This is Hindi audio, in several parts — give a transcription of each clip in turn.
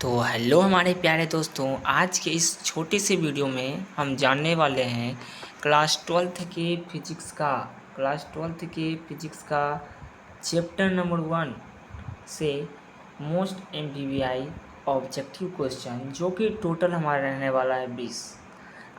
तो हेलो हमारे प्यारे दोस्तों, आज के इस छोटे से वीडियो में हम जानने वाले हैं क्लास ट्वेल्थ के फिजिक्स का चैप्टर नंबर 1 से मोस्ट एमपीवीआई ऑब्जेक्टिव क्वेश्चन, जो कि टोटल हमारा रहने वाला है 20।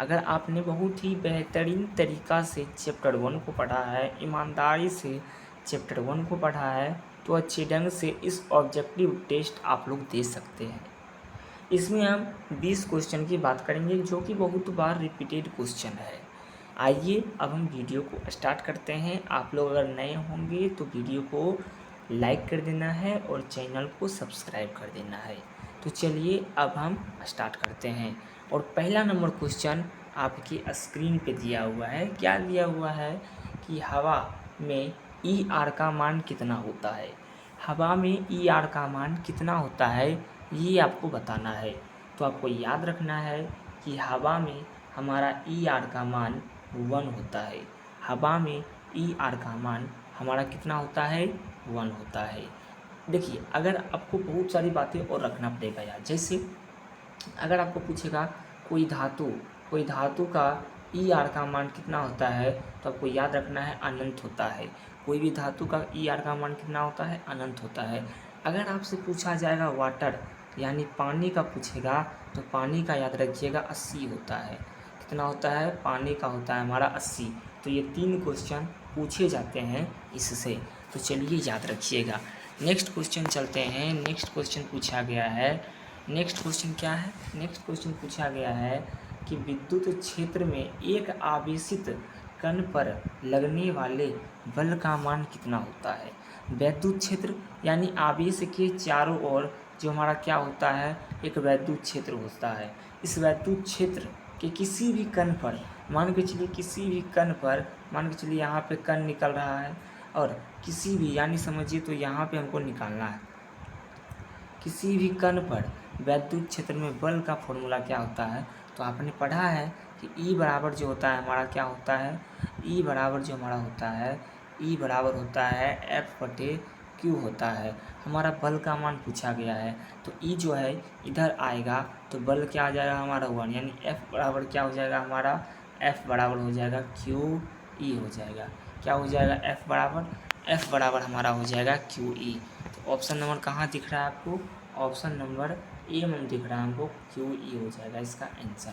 अगर आपने बहुत ही बेहतरीन तरीक़ा से चैप्टर 1 को पढ़ा है, ईमानदारी से चैप्टर 1 को पढ़ा है, तो अच्छे ढंग से इस ऑब्जेक्टिव टेस्ट आप लोग दे सकते हैं। इसमें हम 20 क्वेश्चन की बात करेंगे, जो कि बहुत बार रिपीटेड क्वेश्चन है। आइए अब हम वीडियो को स्टार्ट करते हैं। आप लोग अगर नए होंगे तो वीडियो को लाइक कर देना है और चैनल को सब्सक्राइब कर देना है। तो चलिए अब हम स्टार्ट करते हैं। और पहला नंबर क्वेश्चन आपकी स्क्रीन पे दिया हुआ है। क्या दिया हुआ है कि हवा में ई आर का मान कितना होता है। हवा में ई आर का मान कितना होता है, ये आपको बताना है। तो आपको याद रखना है कि हवा में हमारा ई आर का मान 1 होता है। हवा में ई आर का मान हमारा कितना होता है, 1 होता है। देखिए, अगर आपको बहुत सारी बातें और रखना पड़ेगा यार। जैसे अगर आपको पूछेगा कोई धातु का ई आर का मान कितना होता है, तो आपको याद रखना है अनंत होता है। कोई भी धातु का ई आर का मान कितना होता है, अनंत होता है। अगर आपसे पूछा जाएगा वाटर यानी पानी का पूछेगा, तो पानी का याद रखिएगा 80 होता है। कितना होता है, पानी का होता है हमारा 80। तो ये 3 क्वेश्चन पूछे जाते हैं इससे, तो चलिए याद रखिएगा। नेक्स्ट क्वेश्चन चलते हैं। नेक्स्ट क्वेश्चन पूछा गया है, नेक्स्ट क्वेश्चन क्या है, नेक्स्ट क्वेश्चन पूछा गया है कि विद्युत क्षेत्र में एक आवेशित कण पर लगने वाले बल का मान कितना होता है। विद्युत क्षेत्र यानी आवेश के चारों ओर जो हमारा क्या होता है, एक विद्युत क्षेत्र होता है। इस विद्युत क्षेत्र के किसी भी कण पर मान के चलिए, किसी भी कण पर मान के चलिए यहाँ पे कण निकल रहा है, और किसी भी यानी समझिए तो यहाँ पे हमको निकालना है। किसी भी कण पर विद्युत क्षेत्र में बल का फॉर्मूला क्या होता है, तो आपने पढ़ा है कि E बराबर जो होता है हमारा क्या होता है, E बराबर जो हमारा होता है, E बराबर होता है F/Q होता है। हमारा बल का मान पूछा गया है, तो E जो है इधर आएगा तो बल क्या आ जाएगा हमारा 1, यानी F बराबर क्या हो जाएगा हमारा, F बराबर हो जाएगा QE हो जाएगा। क्या हो जाएगा, F बराबर हमारा हो जाएगा QE। तो ऑप्शन नंबर कहाँ दिख रहा है आपको, ऑप्शन नंबर ए में दिख रहा है हमको, QE हो जाएगा इसका आंसर।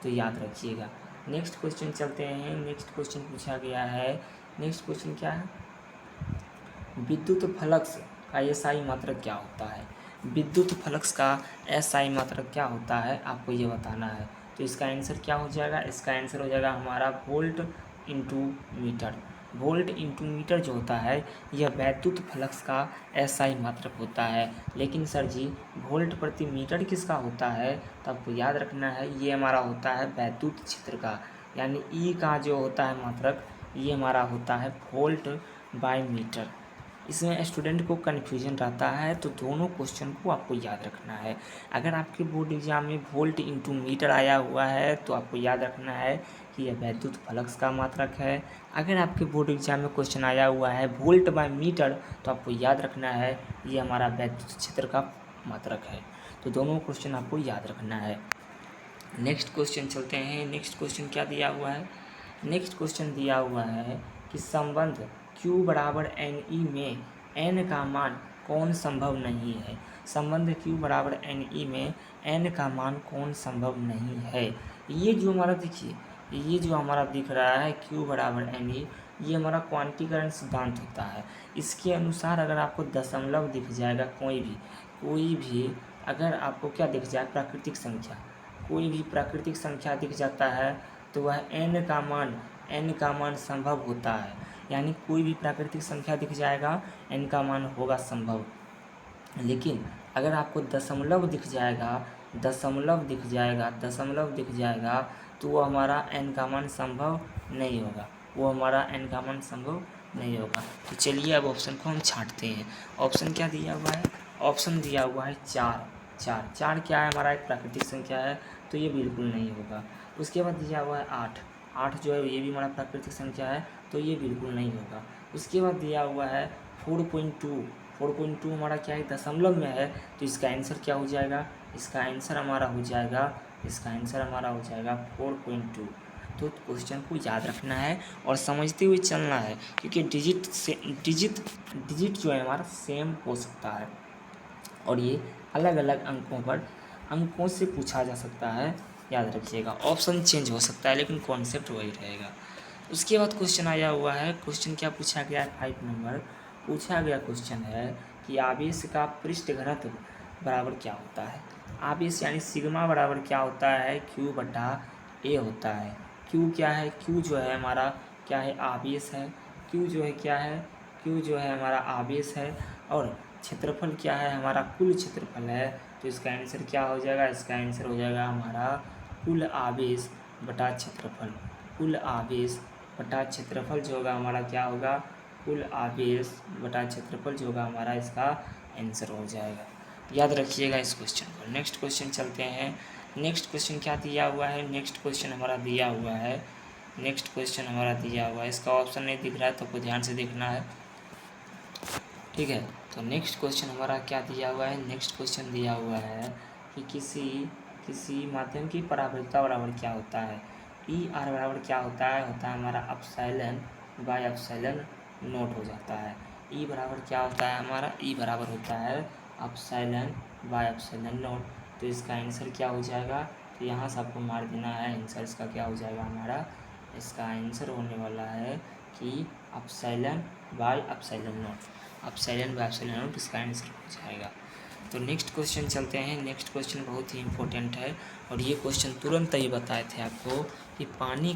तो याद रखिएगा। नेक्स्ट क्वेश्चन चलते हैं। नेक्स्ट क्वेश्चन पूछा गया है, नेक्स्ट क्वेश्चन क्या है, विद्युत फ्लक्स का एसआई मात्रक क्या होता है। विद्युत फ्लक्स का एसआई मात्रक क्या होता है, आपको ये बताना है। तो इसका आंसर क्या हो जाएगा, इसका आंसर हो जाएगा हमारा volt into meter. Volt into meter जो होता है, यह वैद्युत फ्लक्स का एसआई मात्रक होता है। लेकिन सर जी, वोल्ट प्रति मीटर किसका होता है, तो आपको याद रखना है ये हमारा होता है वैद्युत क्षेत्र का, यानी ई का जो होता है मात्रक, ये हमारा होता है वोल्ट बाय मीटर। इसमें स्टूडेंट को कन्फ्यूजन रहता है, तो दोनों क्वेश्चन को आपको याद रखना है। अगर आपके बोर्ड एग्जाम में वोल्ट इंटू मीटर आया हुआ है, तो आपको याद रखना है कि यह वैद्युत फ्लक्स का मात्रक है। अगर आपके बोर्ड एग्जाम में क्वेश्चन आया हुआ है वोल्ट बाय मीटर, तो आपको याद रखना है ये हमारा वैद्युत क्षेत्र का मात्रक है। तो दोनों क्वेश्चन आपको याद रखना है। नेक्स्ट क्वेश्चन चलते हैं। नेक्स्ट क्वेश्चन क्या दिया हुआ है, नेक्स्ट क्वेश्चन दिया हुआ है कि संबंध Q बराबर NE में n का मान कौन संभव नहीं है। संबंध Q बराबर NE में n का मान कौन संभव नहीं है। ये जो हमारा देखिए, ये जो हमारा दिख रहा है Q बराबर NE, ये हमारा क्वांटीकरण सिद्धांत होता है। इसके अनुसार अगर आपको दशमलव दिख जाएगा, कोई भी अगर आपको क्या दिख जाए, प्राकृतिक संख्या, कोई भी प्राकृतिक संख्या दिख जाता है, तो वह n का मान संभव होता है। यानी कोई भी प्राकृतिक संख्या दिख जाएगा, n का मान होगा संभव। लेकिन अगर आपको दशमलव दिख जाएगा, तो वो हमारा n का मान संभव नहीं होगा, तो चलिए अब ऑप्शन को हम छांटते हैं। ऑप्शन क्या दिया हुआ है, ऑप्शन दिया हुआ है 4 क्या है हमारा, एक प्राकृतिक संख्या है, तो ये बिल्कुल नहीं होगा। उसके बाद दिया हुआ है 8 जो है ये भी हमारा प्राकृतिक संख्या है, तो ये बिल्कुल नहीं होगा। उसके बाद दिया हुआ है 4.2 4.2 हमारा क्या है, दशमलव में है, तो इसका आंसर क्या हो जाएगा, इसका आंसर हमारा हो जाएगा 4.2। तो क्वेश्चन को याद रखना है और समझते हुए चलना है, क्योंकि डिजिट जो है हमारा सेम हो सकता है और ये अलग अलग अंकों से पूछा जा सकता है, याद रखिएगा। ऑप्शन चेंज हो सकता है लेकिन कॉन्सेप्ट वही रहेगा। उसके बाद क्वेश्चन आया हुआ है, क्वेश्चन क्या पूछा गया है, 5 नंबर पूछा गया क्वेश्चन है कि आवेश का पृष्ठ घनत्व बराबर क्या होता है। आवेश यानी सिग्मा बराबर क्या होता है, Q बटा A होता है। Q क्या है, Q जो है हमारा क्या है, आवेश है। Q जो है क्या है, Q जो है हमारा आवेश है और क्षेत्रफल क्या है, हमारा कुल क्षेत्रफल है। तो इसका आंसर क्या हो जाएगा, इसका आंसर हो जाएगा हमारा कुल आवेश बटा क्षेत्रफल। कुल आवेश बटा क्षेत्रफल जो होगा हमारा क्या होगा, कुल आवेश बटा क्षेत्रफल जो होगा हमारा, इसका आंसर हो जाएगा। याद रखिएगा इस क्वेश्चन को। नेक्स्ट क्वेश्चन चलते हैं। नेक्स्ट क्वेश्चन क्या दिया हुआ है, नेक्स्ट क्वेश्चन हमारा दिया हुआ है, नेक्स्ट क्वेश्चन हमारा दिया हुआ है, इसका ऑप्शन नहीं दिख रहा है तो आपको ध्यान से देखना है, ठीक है। तो नेक्स्ट क्वेश्चन हमारा क्या दिया हुआ है, नेक्स्ट क्वेश्चन दिया हुआ है कि किसी माध्यम की परावर्तकता बराबर क्या होता है। ई आर बराबर क्या होता है हमारा अपसाइलन बाय अपसाइलन नोट हो जाता है। ई बराबर क्या होता है हमारा, ई बराबर होता है अपसाइलन बाय अपसाइलन नोट। तो इसका आंसर क्या हो जाएगा, तो यहाँ से आपको मार देना है, आंसर इसका क्या हो जाएगा हमारा, इसका आंसर होने वाला है कि epsilon by epsilon naught. Epsilon by epsilon naught इसका आंसर हो जाएगा। तो नेक्स्ट क्वेश्चन चलते हैं। नेक्स्ट क्वेश्चन बहुत ही इंपॉर्टेंट है और ये क्वेश्चन तुरंत ही बताए थे आपको कि पानी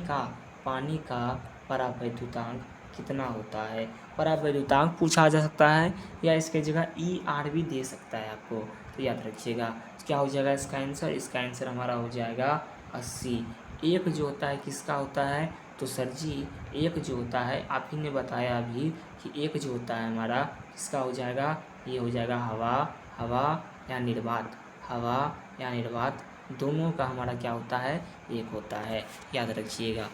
का परावैद्युतांक कितना होता है। परावैद्युतांक पूछा जा सकता है या इसके जगह ER भी दे सकता है आपको, तो याद रखिएगा क्या हो जाएगा इसका आंसर, इसका आंसर हमारा हो जाएगा 80। एक जो होता है किसका होता है, तो सर जी एक जो होता है आप ही ने बताया अभी कि एक जो होता है हमारा किसका हो जाएगा, ये हो जाएगा हवा या निर्वात दोनों का हमारा क्या होता है, एक होता है, याद रखिएगा।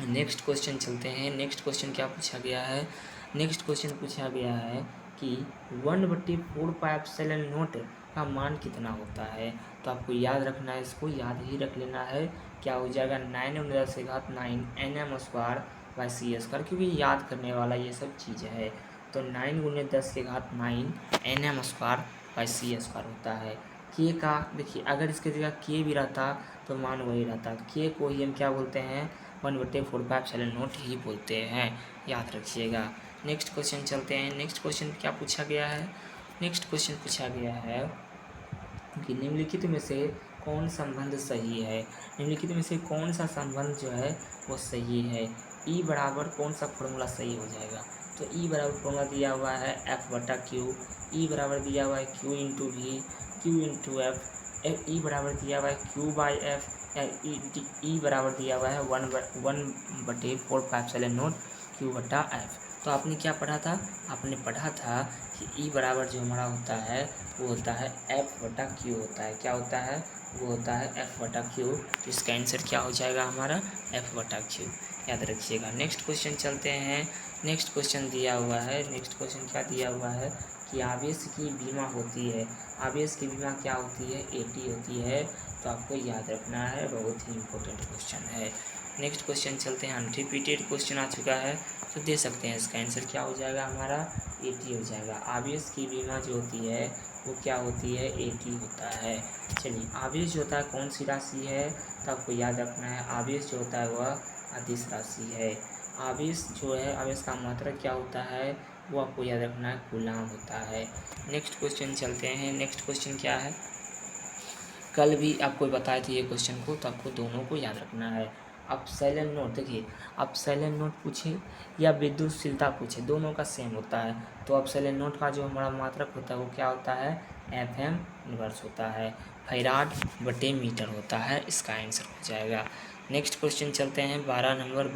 नेक्स्ट क्वेश्चन चलते हैं। नेक्स्ट क्वेश्चन क्या पूछा गया है, नेक्स्ट क्वेश्चन पूछा गया है कि 1/4 पाई एप्सिलॉन नॉट का मान कितना होता है। तो आपको याद रखना है, इसको याद ही रख लेना है, क्या हो जाएगा 9×10⁹ Nm²/c², क्योंकि याद करने वाला ये सब चीज़ है। तो 9×10⁹ Nm²/c² होता है। के का देखिए अगर इसके जगह के भी रहता तो मान वही रहता, के को ही हम क्या बोलते हैं, 1/4 ही बोलते हैं, याद रखिएगा। नेक्स्ट क्वेश्चन चलते हैं। नेक्स्ट क्वेश्चन क्या पूछा गया है, नेक्स्ट क्वेश्चन पूछा गया है कि निम्नलिखित में से कौन संबंध सही है। निम्नलिखित में से कौन सा संबंध जो है वो सही है। ई बराबर कौन सा फॉर्मूला सही हो जाएगा, तो ई बराबर फॉर्मूला दिया हुआ है F/Q। ई बराबर दिया हुआ है Q/V, Q/F। ई बराबर दिया हुआ है Q/F या ई बराबर दिया हुआ है 1/4 Q/F। तो आपने क्या पढ़ा था, आपने पढ़ा था कि ई बराबर जो हमारा होता है वो होता है F/Q होता है, क्या होता है, वो होता है F/Q। तो इसका आंसर क्या हो जाएगा हमारा F/Q, याद रखिएगा। नेक्स्ट क्वेश्चन चलते हैं। नेक्स्ट क्वेश्चन दिया हुआ है, नेक्स्ट क्वेश्चन क्या दिया हुआ है कि आवेश की बीमा होती है, आवेश की बीमा क्या होती है, AT होती है। तो आपको याद रखना है, बहुत ही इंपॉर्टेंट क्वेश्चन है। नेक्स्ट क्वेश्चन चलते हैं। अनरिपीटेड क्वेश्चन आ चुका है तो दे सकते हैं, इसका आंसर क्या हो जाएगा हमारा AT हो जाएगा। आवेश की बीमा जो होती है वो क्या होती है, AT होता है। चलिए आवेश जो होता है कौन सी राशि है, तो आपको याद रखना है आवेश जो होता है वह अदिश राशि है। आवेश जो है, आवेश का मात्रक क्या होता है वो आपको याद रखना है, कूलाम होता है। नेक्स्ट क्वेश्चन चलते हैं। नेक्स्ट क्वेश्चन क्या है, कल भी आपको बताए थे ये क्वेश्चन को, तो आपको दोनों को याद रखना है। अपसाइलन नोट देखिए, अपसाइलन नोट पूछे या विद्युतशीलता पूछे दोनों का सेम होता है। तो अपसाइलन नोट का जो हमारा मात्रक होता है वो क्या होता है, FM इनवर्स होता है, फैराड बटे मीटर होता है, इसका आंसर हो जाएगा। नेक्स्ट क्वेश्चन चलते हैं। 12 नंबर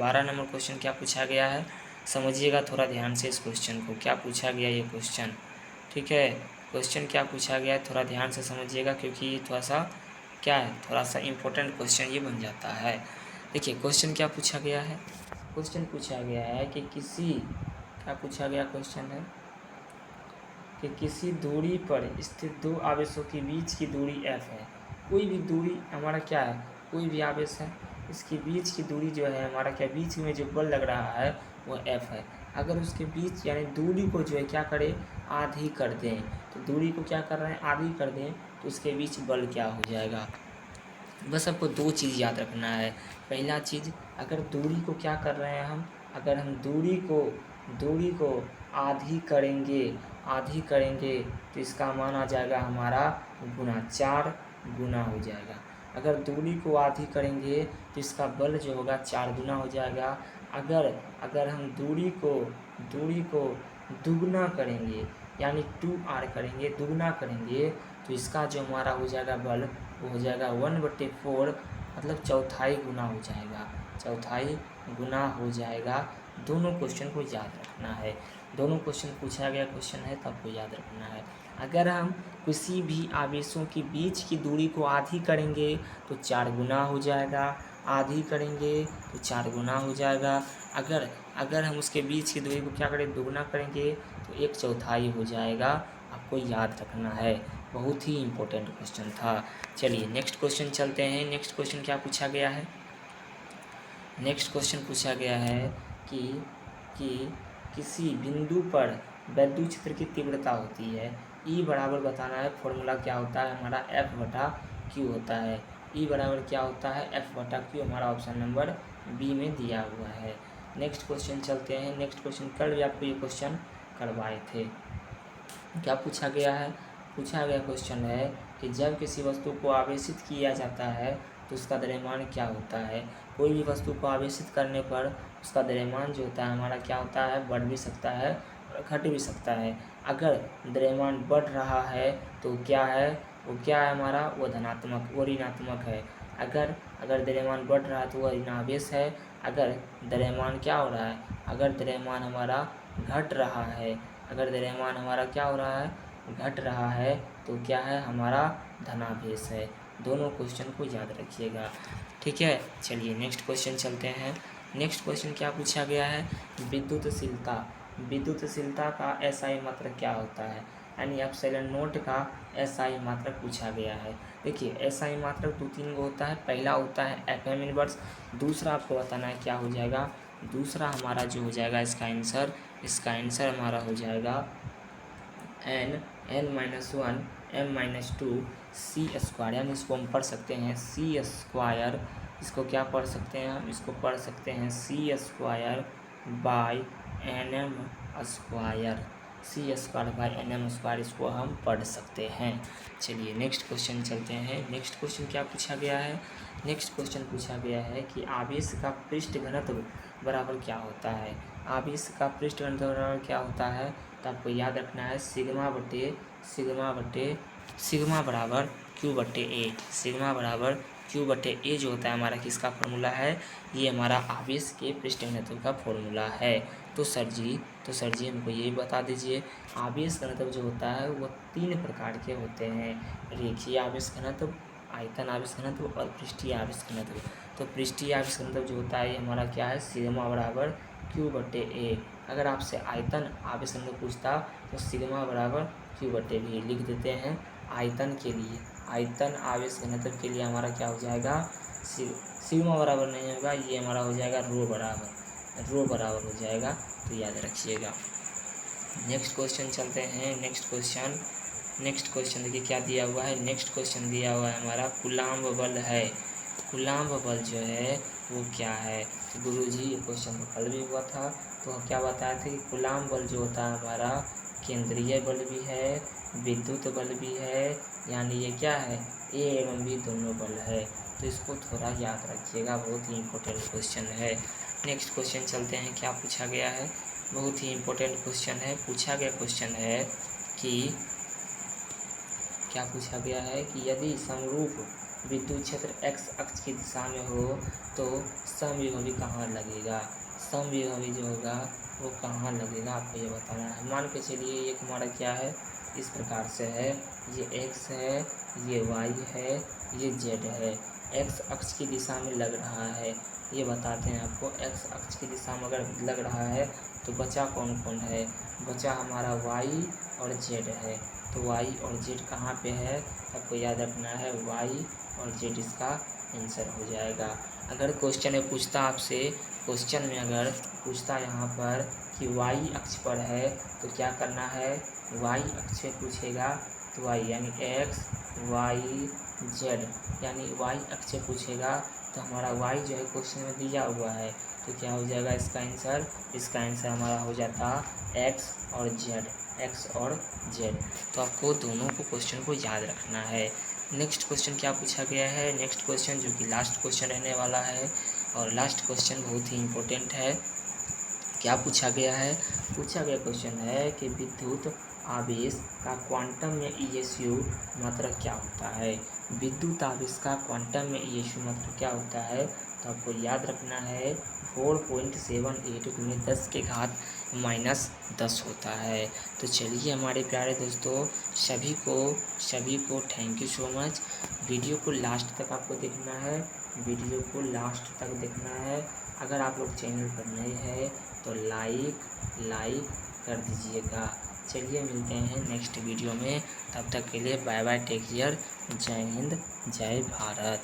क्वेश्चन क्या पूछा गया है, समझिएगा थोड़ा ध्यान से इस क्वेश्चन को, क्या पूछा गया ये क्वेश्चन, ठीक है। क्वेश्चन क्या पूछा गया है थोड़ा ध्यान से समझिएगा, क्योंकि ये थोड़ा सा क्या है, थोड़ा सा इम्पोर्टेंट क्वेश्चन ये बन जाता है। देखिए क्वेश्चन क्या पूछा गया है, क्वेश्चन पूछा गया है कि क्या पूछा गया क्वेश्चन है, कि किसी दूरी पर स्थित दो आवेशों के बीच की दूरी f है। कोई भी दूरी हमारा क्या है, कोई भी आवेश है, इसके बीच की दूरी जो है हमारा क्या, बीच में जो बल लग रहा है वो f है। अगर उसके बीच यानी दूरी को जो है क्या करें, आधी कर दें, तो दूरी को क्या कर रहे हैं, आधी कर दें, तो उसके बीच बल क्या हो जाएगा। बस आपको दो चीज़ याद रखना है। पहला चीज़, अगर दूरी को क्या कर रहे हैं हम, अगर हम दूरी को आधी करेंगे तो इसका मान आ जाएगा हमारा गुना 4 गुना हो जाएगा। अगर दूरी को आधी करेंगे तो इसका बल जो होगा 4 गुना हो जाएगा। अगर हम दूरी को दुगना करेंगे यानी 2r करेंगे, दुगना करेंगे, तो इसका जो हमारा हो जाएगा बल वो हो जाएगा 1/4, मतलब चौथाई गुना हो जाएगा, चौथाई गुना हो जाएगा। दोनों क्वेश्चन को याद रखना है, दोनों क्वेश्चन पूछा गया क्वेश्चन है तो आपको याद रखना है। अगर हम किसी भी आवेशों के बीच की दूरी को आधी करेंगे तो 4 गुना हो जाएगा, आधी करेंगे तो 4 गुना हो जाएगा। अगर हम उसके बीच की दूरी को क्या करें, दुगना करेंगे तो 1/4 हो जाएगा। आपको याद रखना है, बहुत ही इम्पोर्टेंट क्वेश्चन था। चलिए नेक्स्ट क्वेश्चन चलते हैं। नेक्स्ट क्वेश्चन क्या पूछा गया है, नेक्स्ट क्वेश्चन पूछा गया है कि किसी बिंदु पर विद्युत क्षेत्र की तीव्रता होती है, E बराबर बताना है। फॉर्मूला क्या होता है हमारा, F/Q होता है। E बराबर क्या होता है, F/Q, हमारा ऑप्शन नंबर बी में दिया हुआ है। नेक्स्ट क्वेश्चन चलते हैं। नेक्स्ट क्वेश्चन कल भी आपको ये क्वेश्चन करवाए थे। क्या पूछा गया है, पूछा गया क्वेश्चन है कि जब किसी वस्तु को आवेशित किया जाता है तो उसका द्रव्यमान क्या होता है। कोई भी वस्तु को आवेशित करने पर उसका द्रव्यमान जो होता है हमारा क्या होता है, बढ़ भी सकता है और घट भी सकता है। अगर द्रव्यमान बढ़ रहा है तो क्या है, वो क्या है हमारा, वो धनात्मक, वो ऋणात्मक है। अगर द्रव्यमान बढ़ रहा है तो वह ऋणावेश है। अगर द्रव्यमान क्या हो रहा है, अगर द्रव्यमान हमारा घट रहा है, अगर द्रव्यमान हमारा क्या हो रहा है, घट रहा है, तो क्या है हमारा धनावेश है। दोनों क्वेश्चन को याद रखिएगा, ठीक है। चलिए नेक्स्ट क्वेश्चन चलते हैं। नेक्स्ट क्वेश्चन क्या पूछा गया है, विद्युतशीलता का एसआई मात्रक क्या होता है, यानी एप्सिलॉन नोट का एसआई मात्रक पूछा गया है। देखिए एसआई मात्रक 2-3 गो होता है। पहला होता है एफएम इनवर्स, दूसरा आपको बताना है क्या हो जाएगा, दूसरा हमारा जो हो जाएगा इसका आंसर हमारा हो जाएगा n-1 m-2 c², यानी इसको हम पढ़ सकते हैं c²। इसको क्या पढ़ सकते हैं हम, इसको पढ़ सकते हैं c² बाई nm², इसको हम पढ़ सकते हैं। चलिए नेक्स्ट क्वेश्चन चलते हैं। नेक्स्ट क्वेश्चन क्या पूछा गया है, नेक्स्ट क्वेश्चन पूछा गया है कि आवेश का पृष्ठ घनत्व बराबर क्या होता है। आवेश का पृष्ठ घनत्व बराबर क्या होता है, तो आपको याद रखना है सिग्मा बराबर Q/A, सिग्मा बराबर Q/A जो होता है हमारा किसका फॉर्मूला है, ये हमारा आवेश के पृष्ठ घनत्व का फॉर्मूला है। तो सर जी हमको यही बता दीजिए, आवेश घनत्व जो होता है वो 3 प्रकार के होते हैं, रेखीय आवेश घनत्व, आयतन आवेश घनत्व और पृष्ठीय आवेश घनत्व। तो पृष्ठीय आवेश घनत्व जो होता है ये हमारा क्या है, सिग्मा बराबर Q/A। अगर आपसे आयतन आवेश घनत्व पूछता तो सिग्मा बराबर Q/A भी लिख देते हैं। आयतन के लिए, आयतन आवेश घनत्व के लिए हमारा क्या हो जाएगा, सिग्मा बराबर नहीं होगा, ये हमारा हो जाएगा रो बराबर हो जाएगा, तो याद रखिएगा। नेक्स्ट क्वेश्चन चलते हैं। नेक्स्ट क्वेश्चन देखिए क्या दिया हुआ है। नेक्स्ट क्वेश्चन दिया हुआ है हमारा कूलाम्ब बल है। कूलाम्ब बल जो है वो क्या है, तो गुरुजी ये क्वेश्चन तो कल भी हुआ था, तो क्या बताया था कि कूलाम्ब बल जो होता है हमारा केंद्रीय बल भी है, विद्युत बल भी है, यानी ये क्या है, ए एवं बी दोनों बल है। तो इसको थोड़ा याद रखिएगा, बहुत ही इम्पोर्टेंट क्वेश्चन है। नेक्स्ट क्वेश्चन चलते हैं। क्या पूछा गया है, बहुत ही इम्पोर्टेंट क्वेश्चन है। पूछा गया क्वेश्चन है कि क्या पूछा गया है कि यदि समरूप विद्युत क्षेत्र x अक्ष की दिशा में हो तो समविभवी कहाँ लगेगा, समविभवी जो होगा वो कहाँ लगेगा, आपको ये बताना है। मान के चलिए एक हमारा क्या है, इस प्रकार से है, ये x है, ये y है, ये z है। x अक्ष की दिशा में लग रहा है, ये बताते हैं आपको। x अक्ष की दिशा में अगर लग रहा है तो बचा कौन कौन है, बचा हमारा y और z है। तो y और z कहाँ पे है, आपको याद रखना है y और z इसका आंसर हो जाएगा। अगर क्वेश्चन में पूछता आपसे, क्वेश्चन में अगर पूछता यहाँ पर कि y अक्ष पर है तो क्या करना है, y अक्ष में पूछेगा तो y यानी x y z यानी y अक्ष में पूछेगा तो हमारा y जो है क्वेश्चन में दिया हुआ है तो क्या हो जाएगा इसका आंसर, इसका आंसर हमारा हो जाता x और z। तो आपको दोनों को क्वेश्चन को याद रखना है। नेक्स्ट क्वेश्चन क्या पूछा गया है, नेक्स्ट क्वेश्चन जो कि लास्ट क्वेश्चन रहने वाला है और लास्ट क्वेश्चन बहुत ही इम्पोर्टेंट है। क्या पूछा गया है, पूछा गया क्वेश्चन है कि विद्युत आवेश का क्वांटम में ईएसयू मात्रक क्या होता है। विद्युत आवेश का क्वांटम में ईएसयू मात्रक क्या होता है, तो आपको याद रखना है 4.78 × 10⁻10 होता है। तो चलिए हमारे प्यारे दोस्तों, सभी को thank you so much. Video को लास्ट तक आपको देखना है, वीडियो को लास्ट तक देखना है। अगर आप लोग चैनल पर नए हैं तो लाइक कर दीजिएगा। चलिए मिलते हैं नेक्स्ट वीडियो में, तब तक के लिए बाय बाय, टेक केयर, जय हिंद जय भारत।